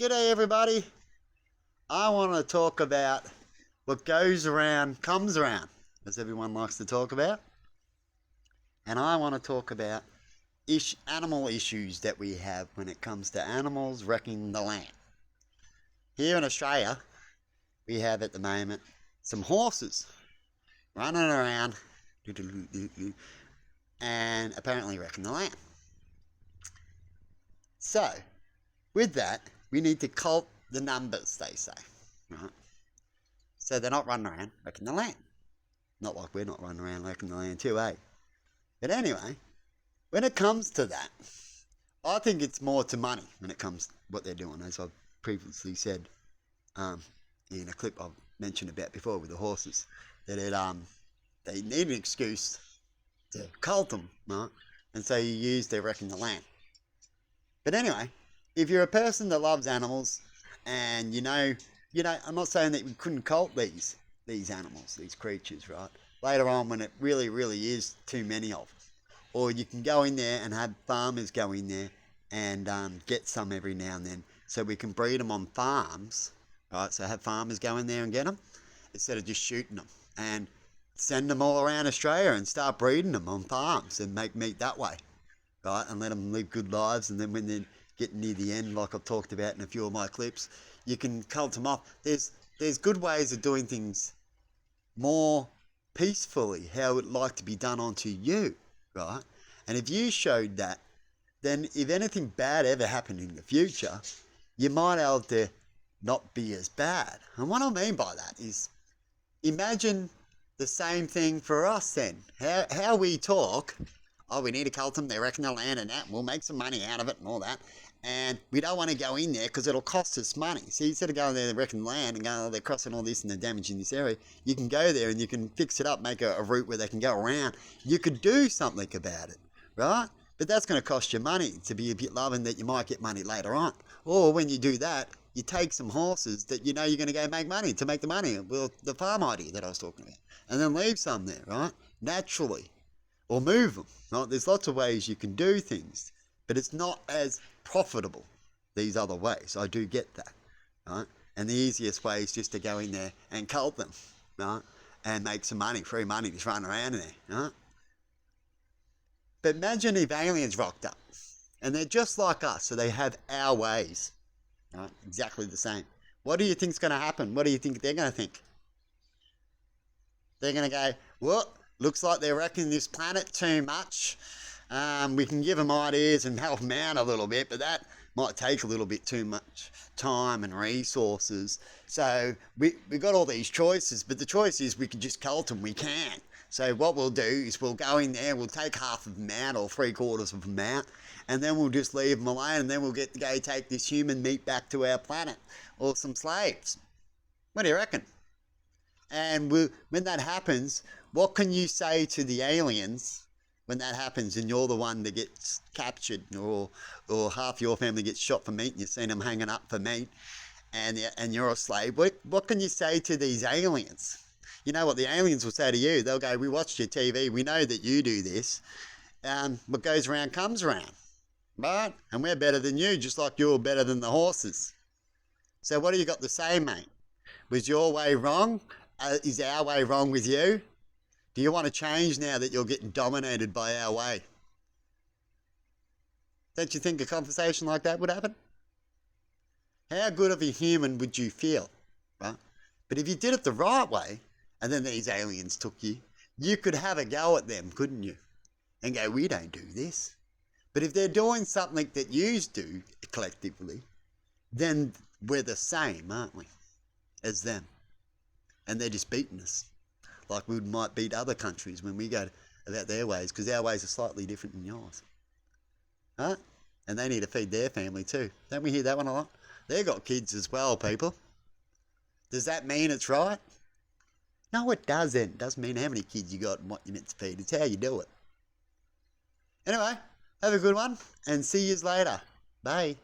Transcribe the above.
G'day everybody. I want to talk about what goes around comes around, as everyone likes to talk about. And I want to talk about animal issues that we have when it comes to animals wrecking the land. Here in Australia, we have at the moment some horses running around and apparently wrecking the land. So, with that, we need to cull the numbers, they say, right? So they're not running around wrecking the land. Not like we're not running around wrecking the land too, eh? But anyway, when it comes to that, I think it's more to money when it comes to what they're doing, as I've previously said in a clip I've mentioned about before with the horses, that they need an excuse to cull them, right? And so you use their wrecking the land. But anyway, if you're a person that loves animals, and you know, I'm not saying that we couldn't cull these animals, these creatures, right? Later on, when it really, really is too many of them, or you can go in there and have farmers go in there and get some every now and then, so we can breed them on farms, right? So have farmers go in there and get them instead of just shooting them, and send them all around Australia and start breeding them on farms and make meat that way, right? And let them live good lives, and then when they're getting near the end, like I've talked about in a few of my clips, you can cult them off. There's good ways of doing things more peacefully, how it like to be done onto you, right? And if you showed that, then if anything bad ever happened in the future, you might be able to not be as bad. And what I mean by that is, imagine the same thing for us then. How we talk, oh, we need to cult them, they're wrecking the land and that, we'll make some money out of it and all that. And we don't want to go in there because it'll cost us money. So instead of going there and wrecking the land and going, oh, they're crossing all this and they're damaging this area, you can go there and you can fix it up, make a route where they can go around. You could do something about it, right? But that's going to cost you money to be a bit loving that you might get money later on. Or when you do that, you take some horses that you know you're going to go make money to make the money. Well, the farm idea that I was talking about. And then leave some there, right? Naturally. Or move them, right? There's lots of ways you can do things, but it's not as profitable these other ways. I do get that, right? And the easiest way is just to go in there and cult them, right? And make some money, free money, just run around in there, right? But imagine if aliens rocked up and they're just like us, so they have our ways, right? Exactly the same. What do you think's going to happen? What do you think they're going to think? They're going to go, well, looks like they're wrecking this planet too much. We can give them ideas and help them out a little bit, but that might take a little bit too much time and resources. So we got all these choices, but the choice is we can just cult them. We can. So what we'll do is we'll go in there, we'll take half of them out or 3/4 of them out, and then we'll just leave them alone, and then we'll get to go take this human meat back to our planet or some slaves. What do you reckon? And when that happens, what can you say to the aliens when that happens and you're the one that gets captured, or half your family gets shot for meat and you've seen them hanging up for meat and you're a slave? What can you say to these aliens? You know what the aliens will say to you? They'll go, we watched your TV, we know that you do this. What goes around comes around, right? And we're better than you, just like you're better than the horses. So what do you got to say, mate? Was your way wrong? Is our way wrong with you? Do you want to change now that you're getting dominated by our way? Don't you think a conversation like that would happen? How good of a human would you feel, right? But if you did it the right way, and then these aliens took you, you could have a go at them, couldn't you? And go, we don't do this. But if they're doing something that you do collectively, then we're the same, aren't we, as them? And they're just beating us, like we might beat other countries when we go about their ways, because our ways are slightly different than yours. Huh? And they need to feed their family too. Don't we hear that one a lot? They've got kids as well, people. Does that mean it's right? No, it doesn't. It doesn't mean how many kids you got and what you're meant to feed. It's how you do it. Anyway, have a good one and see yous later. Bye.